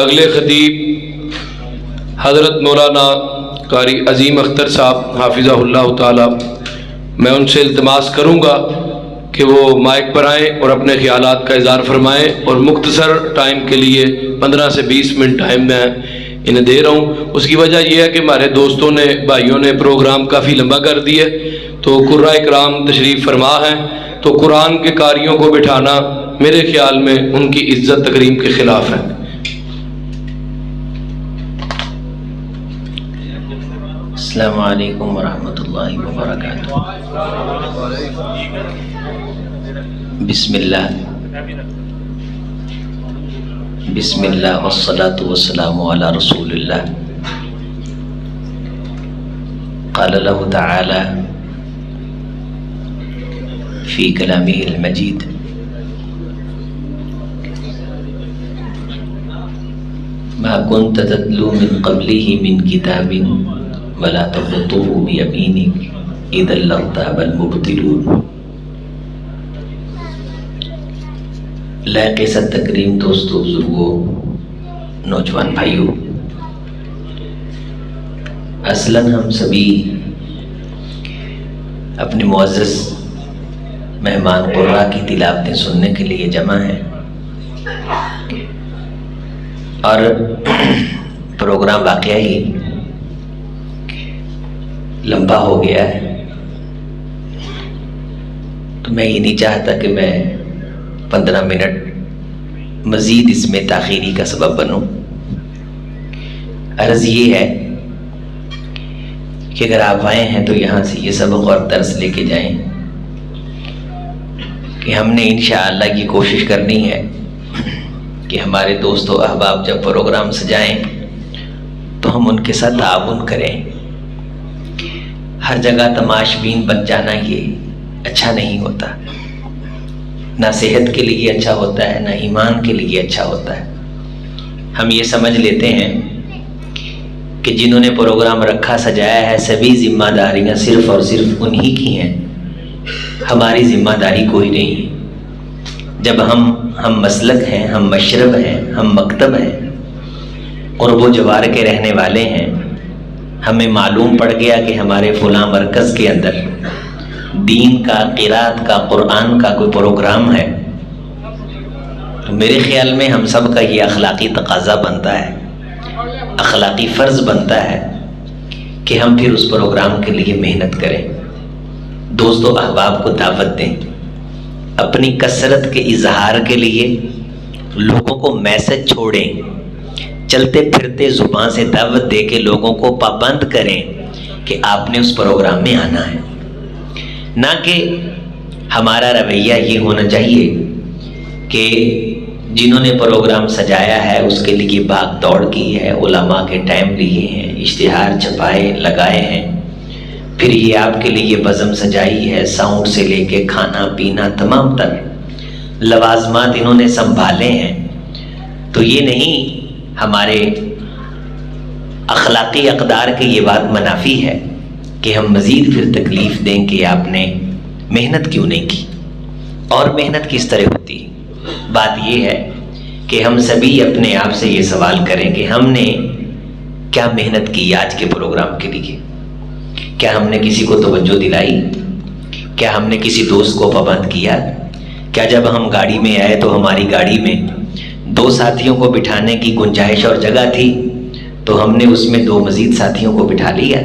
اگلے خطیب حضرت مولانا قاری عظیم اختر صاحب حافظہ اللہ تعالی، میں ان سے التماس کروں گا کہ وہ مائک پر آئیں اور اپنے خیالات کا اظہار فرمائیں، اور مختصر ٹائم کے لیے 15 سے 20 منٹ ٹائم میں انہیں دے رہا ہوں۔ اس کی وجہ یہ ہے کہ ہمارے دوستوں نے، بھائیوں نے پروگرام کافی لمبا کر دیا، تو قرۂ کرام تشریف فرما ہے، تو قرآن کے قاریوں کو بٹھانا میرے خیال میں ان کی عزت تکریم کے خلاف ہے۔ السلام علیکم ورحمۃ اللہ وبرکاتہ۔ بسم اللہ والصلاة والسلام علی رسول اللہ۔ قال اللہ تعالی فی کلامہ المجید ما كنت تتلو من قبلہ من کتاب ولا تخطوه بیمینک اذا لارتاب المبطلون۔ لائق عزت تکریم دوستو، بزرگوں، نوجوان بھائیوں، اصلاً ہم سبھی اپنے معزز مہمان قرآن کی تلاوتیں سننے کے لیے جمع ہیں، اور پروگرام واقعی لمبا ہو گیا ہے، تو میں یہ نہیں چاہتا کہ میں 15 منٹ مزید اس میں تاخیری کا سبب بنوں۔ عرض یہ ہے کہ اگر آپ آئے ہیں تو یہاں سے یہ سبق اور درس لے کے جائیں کہ ہم نے انشاءاللہ یہ کوشش کرنی ہے کہ ہمارے دوست و احباب جب پروگرام سجائیں تو ہم ان کے ساتھ تعاون کریں۔ ہر جگہ تماشبین بن جانا یہ اچھا نہیں ہوتا، نہ صحت کے لیے اچھا ہوتا ہے، نہ ایمان کے لیے اچھا ہوتا ہے۔ ہم یہ سمجھ لیتے ہیں کہ جنہوں نے پروگرام رکھا سجایا ہے سبھی ذمہ داریاں صرف اور صرف انہی کی ہیں، ہماری ذمہ داری کوئی نہیں ہے۔ جب ہم مسلک ہیں، ہم مشرب ہیں، ہم مکتب ہیں، اور وہ جوار کے رہنے والے ہیں، ہمیں معلوم پڑ گیا کہ ہمارے فلاں مرکز کے اندر دین کا، قرات کا، قرآن کا کوئی پروگرام ہے، تو میرے خیال میں ہم سب کا یہ اخلاقی تقاضا بنتا ہے، اخلاقی فرض بنتا ہے کہ ہم پھر اس پروگرام کے لیے محنت کریں، دوست و احباب کو دعوت دیں، اپنی کثرت کے اظہار کے لیے لوگوں کو میسج چھوڑیں، چلتے پھرتے زبان سے دعوت دے کے لوگوں کو پابند کریں کہ آپ نے اس پروگرام میں آنا ہے۔ نہ کہ ہمارا رویہ یہ ہونا چاہیے کہ جنہوں نے پروگرام سجایا ہے اس کے لیے بھاگ دوڑ کی ہے، علماء کے ٹائم لیے ہیں، اشتہار چھپائے لگائے ہیں، پھر یہ آپ کے لیے بزم سجائی ہے، ساؤنڈ سے لے کے کھانا پینا تمام تر لوازمات انہوں نے سنبھالے ہیں، تو یہ نہیں ہمارے اخلاقی اقدار کے یہ بات منافی ہے کہ ہم مزید پھر تکلیف دیں کہ آپ نے محنت کیوں نہیں کی۔ اور محنت کس طرح ہوتی ہے؟ بات یہ ہے کہ ہم سبھی اپنے آپ سے یہ سوال کریں کہ ہم نے کیا محنت کی آج کے پروگرام کے لیے؟ کیا ہم نے کسی کو توجہ دلائی؟ کیا ہم نے کسی دوست کو پابند کیا؟ کیا جب ہم گاڑی میں آئے تو ہماری گاڑی میں 2 ساتھیوں کو بٹھانے کی گنجائش اور جگہ تھی تو ہم نے اس میں 2 مزید ساتھیوں کو بٹھا لیا؟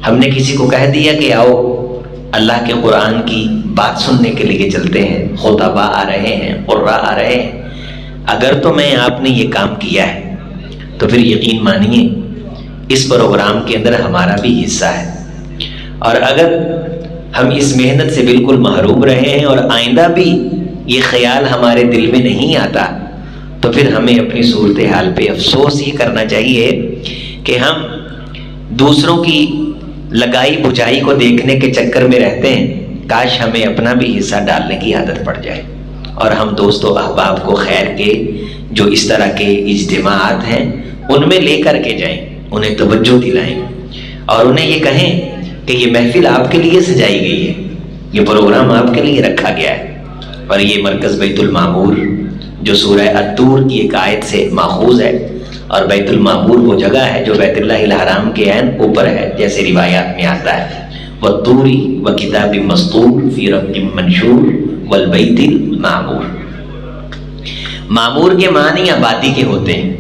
ہم نے کسی کو کہہ دیا کہ آؤ اللہ کے قرآن کی بات سننے کے لیے چلتے ہیں، خطبہ آ رہے ہیں، قراء آ رہے ہیں؟ اگر تو میں آپ نے یہ کام کیا ہے تو پھر یقین مانیے اس پروگرام کے اندر ہمارا بھی حصہ ہے، اور اگر ہم اس محنت سے بالکل محروم رہے ہیں اور آئندہ بھی یہ خیال ہمارے دل میں نہیں آتا تو پھر ہمیں اپنی صورتحال پہ افسوس یہ کرنا چاہیے کہ ہم دوسروں کی لگائی بجھائی کو دیکھنے کے چکر میں رہتے ہیں، کاش ہمیں اپنا بھی حصہ ڈالنے کی عادت پڑ جائے اور ہم دوست و احباب کو خیر کے جو اس طرح کے اجتماعات ہیں ان میں لے کر کے جائیں، انہیں توجہ دلائیں اور انہیں یہ کہیں کہ یہ محفل آپ کے لیے سجائی گئی ہے، یہ پروگرام آپ کے لیے رکھا گیا ہے، اور یہ مرکز بیت المعمور جو سورہ الطور کی ایک آیت سے ماخوذ ہے، اور بیت المعمور وہ جگہ ہے جو بیت اللہ الحرام کے عین اوپر ہے، جیسے روایات میں آتا ہے وَالطُّورِ وَكِتَابٍ مَّسْطُورٍ فِي رَقٍّ مَّنشُورٍ وَالْبَيْتِ الْمَعْمُورِ۔ معمور کے معنی آبادی کے ہوتے ہیں۔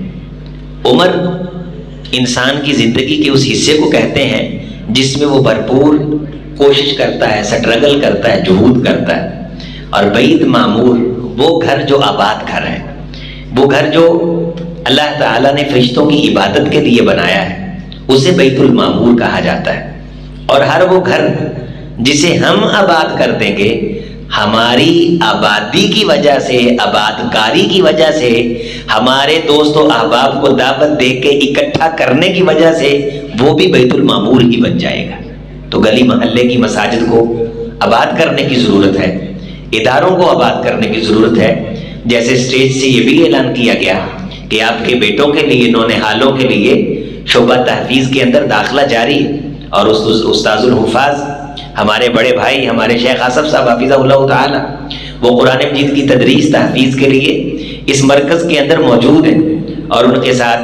عمر انسان کی زندگی کے اس حصے کو کہتے ہیں جس میں وہ بھرپور کوشش کرتا ہے، سٹرگل کرتا ہے، جہود کرتا ہے۔ اور بیت معمور وہ گھر جو آباد گھر ہے، وہ گھر جو اللہ تعالیٰ نے فرشتوں کی عبادت کے لیے بنایا ہے، اسے بیت المعمور کہا جاتا ہے۔ اور ہر وہ گھر جسے ہم آباد کر دیں گے، ہماری آبادی کی وجہ سے، آباد کاری کی وجہ سے، ہمارے دوست و احباب کو دعوت دے کے اکٹھا کرنے کی وجہ سے وہ بھی بیت المعمور ہی بن جائے گا۔ تو گلی محلے کی مساجد کو آباد کرنے کی ضرورت ہے، اداروں کو آباد کرنے کی ضرورت ہے۔ جیسے اسٹیج سے یہ بھی اعلان کیا گیا کہ آپ کے بیٹوں کے لیے، نونہالوں کے لیے شعبہ تحفیظ کے اندر داخلہ جاری ہے، اور استاذ الحفاظ ہمارے بڑے بھائی ہمارے شیخ آصف صاحب حافظہ اللہ تعالی، وہ قرآن مجید کی تدریس تحفیظ کے لیے اس مرکز کے اندر موجود ہیں، اور ان کے ساتھ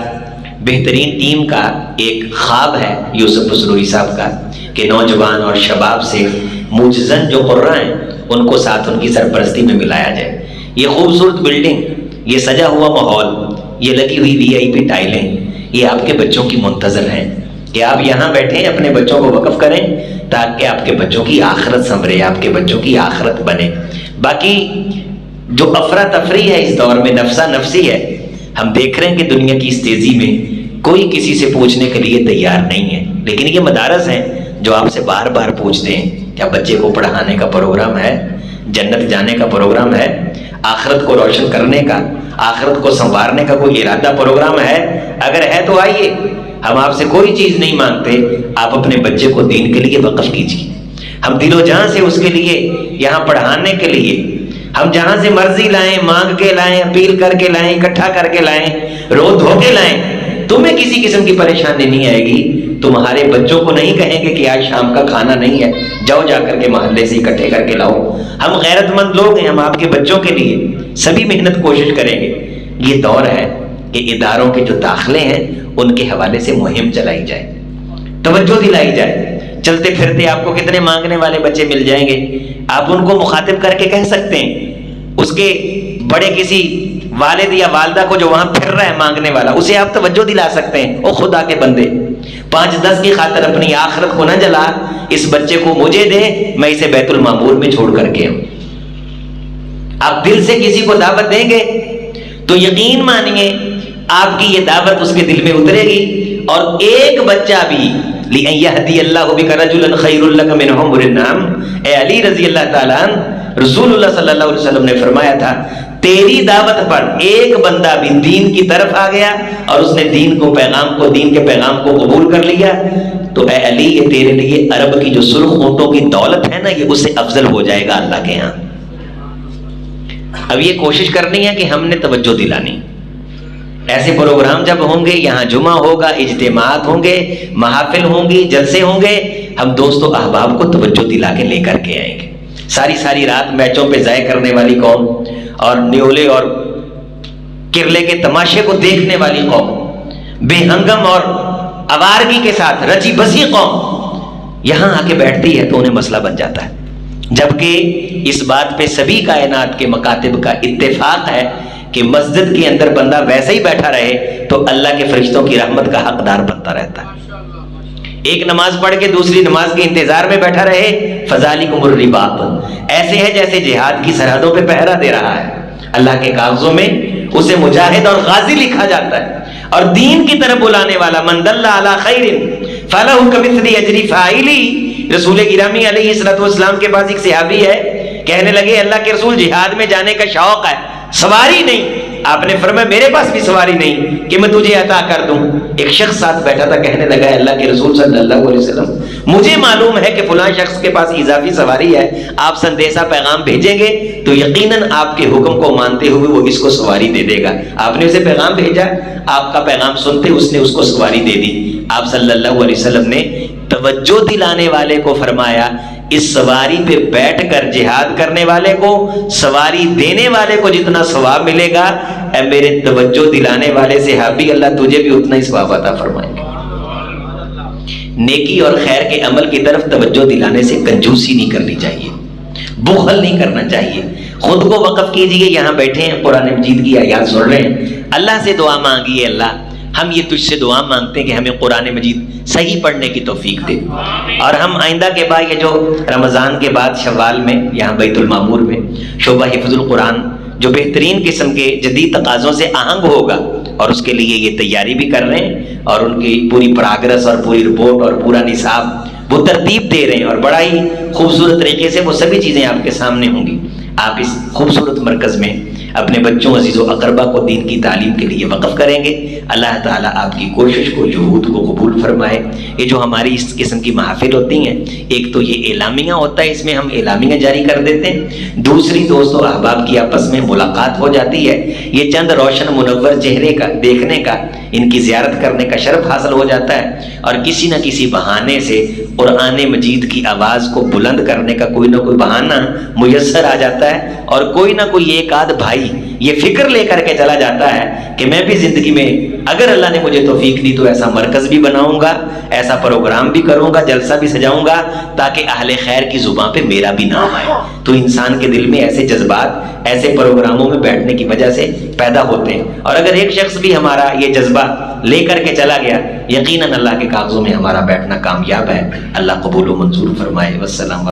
بہترین ٹیم کا ایک خواب ہے یوسف اسروئی صاحب کا کہ نوجوان اور شباب سے موجزن جو قرہ ہیں ان کو ساتھ ان کی سرپرستی میں ملایا جائے۔ یہ خوبصورت بلڈنگ، یہ سجا ہوا ماحول، یہ لگی ہوئی VIP ٹائلیں، یہ آپ کے بچوں کی منتظر ہیں کہ آپ یہاں بیٹھیں، اپنے بچوں کو وقف کریں تاکہ آپ کے بچوں کی آخرت سنورے، آپ کے بچوں کی آخرت بنے۔ باقی جو افراتفری ہے اس دور میں، نفسا نفسی ہے، ہم دیکھ رہے ہیں کہ دنیا کی اس تیزی میں کوئی کسی سے پوچھنے کے لیے تیار نہیں ہے، لیکن یہ مدارس ہیں جو آپ سے بار بار پوچھتے ہیں کیا بچے کو پڑھانے کا پروگرام ہے، جنت جانے کا پروگرام ہے، آخرت کو روشن کرنے کا، آخرت کو سنوارنے کا کوئی ارادہ پروگرام ہے؟ اگر ہے تو آئیے، ہم آپ سے کوئی چیز نہیں مانگتے، آپ اپنے بچے کو دین کے لیے وقف کیجیے۔ ہم دل و جان سے اس کے لیے یہاں پڑھانے کے لیے، ہم جہاں سے مرضی لائیں، مانگ کے لائیں، اپیل کر کے لائیں، اکٹھا کر کے لائیں، رو دھو کے لائیں، تمہیں کسی قسم کی پریشانی نہیں آئے گی۔ تمہارے بچوں کو نہیں کہیں گے کہ آج شام کا کھانا نہیں ہے، جاؤ جا کر کے محلے سے اکٹھے کر کے لاؤ۔ ہم غیرت مند لوگ ہیں، ہم آپ کے بچوں کے لیے سبھی محنت کوشش کریں گے۔ یہ دور ہے کہ اداروں کے جو داخلے ہیں ان کے حوالے سے مہم چلائی جائے، توجہ دلائی جائے۔ چلتے پھرتے آپ کو کتنے مانگنے والے بچے مل جائیں گے، آپ ان کو مخاطب کر کے کہہ سکتے ہیں۔ اس کے بڑے کسی والد یا والدہ کو جو وہاں پھر رہا ہے مانگنے والا، اسے آپ توجہ دلا سکتے ہیں، او خدا کے بندے 5-10 کی خاطر اپنی آخرت کو نہ جلا، اس بچے کو مجھے دے، میں اسے بیت المعمور میں چھوڑ کر کے ہوں۔ آپ دل سے کسی کو دعوت دیں گے تو یقین مانیے آپ کی یہ دعوت اس کے دل میں اترے گی، اور ایک بچہ بھی لِأَن يَهْدِيَ اللَّهُ بِكَ رَجُلًا خَيْرٌ لَكَ مِنْ حُمُرِ النَّعَمِ۔ اے علی رضی اللہ تعالیٰ عنہ، رسول اللہ صلی اللہ علیہ وسلم نے فرمایا تھا تیری دعوت پر ایک بندہ بھی دین کی طرف آ گیا اور اس نے دین کے پیغام کو قبول کر لیا، تو اے علی یہ تیرے لیے عرب کی جو سرخ اونٹوں کی دولت ہے نا، یہ اس سے افضل ہو جائے گا اللہ کے ہاں۔ اب یہ کوشش کرنی ہے کہ ہم نے توجہ دلانی۔ ایسے پروگرام جب ہوں گے، یہاں جمعہ ہوگا، اجتماعات ہوں گے، محافل ہوں گی، جلسے ہوں گے، ہم دوست و احباب کو توجہ دلا کے لے کر کے آئیں گے۔ ساری رات میچوں پہ ضائع کرنے والی قوم اور نیولے اور کرلے کے تماشے کو دیکھنے والی قوم، بے ہنگم اور آوارگی کے ساتھ رچی بسی قوم یہاں آ کے بیٹھتی ہے تو انہیں مسئلہ بن جاتا ہے، جبکہ اس بات پہ سبھی کائنات کے مکاتب کا اتفاق ہے کہ مسجد کے اندر بندہ ویسے ہی بیٹھا رہے تو اللہ کے فرشتوں کی رحمت کا حقدار بنتا رہتا ہے۔ ایک نماز پڑھ کے دوسری نماز کے انتظار میں بیٹھا رہے، فذالکم الرباط، ایسے ہے جیسے جہاد کی سرحدوں پہ پہرا دے رہا ہے۔ اللہ کے کاغذوں میں اسے مجاہد اور غازی لکھا جاتا ہے، اور دین کی طرف بلانے والا من دل علی خیر فلہ کمثل اجر فاعلی۔ رسول گرامی علیہ الصلوۃ والسلام کے پاس ایک صحابی ہے، کہنے لگے اللہ کے رسول جہاد میں جانے کا شوق ہے، سواری نہیں۔ آپ نے فرمایا میرے پاس بھی سواری نہیں کہ میں تجھے عطا کر دوں۔ ایک شخص ساتھ بیٹھا تھا، کہنے لگا اللہ کے رسول صلی اللہ علیہ وسلم مجھے معلوم ہے کہ فلاں شخص کے پاس اضافی سواری ہے، آپ سندیسہ پیغام بھیجیں گے تو یقیناً آپ کے حکم کو مانتے ہوئے وہ اس کو سواری دے دے گا۔ آپ نے اسے پیغام بھیجا، آپ کا پیغام سنتے اس نے اس کو سواری دے دی۔ آپ صلی اللہ علیہ وسلم نے توجہ دلانے والے کو فرمایا اس سواری پہ بیٹھ کر جہاد کرنے والے کو سواری دینے والے کو جتنا ثواب ملے گا، اے میرے توجہ دلانے والے صحابی، اللہ تجھے بھی اتنا ہی ثواب عطا فرمائے گا۔ نیکی اور خیر کے عمل کی طرف توجہ دلانے سے کنجوسی نہیں کرنی چاہیے، بخل نہیں کرنا چاہیے۔ خود کو وقف کیجئے، یہاں بیٹھے ہیں قرآن مجید کی آیات سن رہے ہیں، اللہ سے دعا مانگیے، اللہ ہم یہ تجھ سے دعا مانگتے ہیں کہ ہمیں قرآن مجید صحیح پڑھنے کی توفیق دے، اور ہم آئندہ کے بعد یہ جو رمضان کے بعد شوال میں یہاں بیت المعمور میں شعبہ حفظ القرآن جو بہترین قسم کے جدید تقاضوں سے آہنگ ہوگا، اور اس کے لیے یہ تیاری بھی کر رہے ہیں، اور ان کی پوری پراگرس اور پوری رپورٹ اور پورا نصاب وہ ترتیب دے رہے ہیں، اور بڑا ہی خوبصورت طریقے سے وہ سبھی چیزیں آپ کے سامنے ہوں گی۔ آپ اس خوبصورت مرکز میں اپنے بچوں عزیز و اقربا کو دین کی تعلیم کے لیے وقف کریں گے۔ اللہ تعالیٰ آپ کی کوشش کو، جہود کو قبول فرمائے۔ یہ جو ہماری اس قسم کی محافل ہوتی ہیں، ایک تو یہ اعلامیہ ہوتا ہے، اس میں ہم اعلامیہ جاری کر دیتے ہیں، دوسری دوست و احباب کی آپس میں ملاقات ہو جاتی ہے، یہ چند روشن منور چہرے کا دیکھنے کا، ان کی زیارت کرنے کا شرف حاصل ہو جاتا ہے، اور کسی نہ کسی بہانے سے قرآن مجید کی آواز کو بلند کرنے کا کوئی نہ کوئی بہانہ میسر آ جاتا ہے، اور کوئی نہ کوئی ایک آدھ بھائی یہ فکر لے کر کے چلا جاتا ہے کہ میں بھی زندگی میں اگر اللہ نے مجھے توفیق دی تو ایسا مرکز بھی بناؤں گا، ایسا پروگرام بھی کروں گا، جلسہ بھی سجاؤں گا تاکہ اہل خیر کی زبان پہ میرا بھی نام آئے۔ تو انسان کے دل میں ایسے جذبات ایسے پروگراموں میں بیٹھنے کی وجہ سے پیدا ہوتے ہیں، اور اگر ایک شخص بھی ہمارا یہ جذبہ لے کر کے چلا گیا، یقیناً اللہ کے کاغذوں میں ہمارا بیٹھنا کامیاب ہے۔ اللہ قبول و منظور فرمائے۔ والسلام۔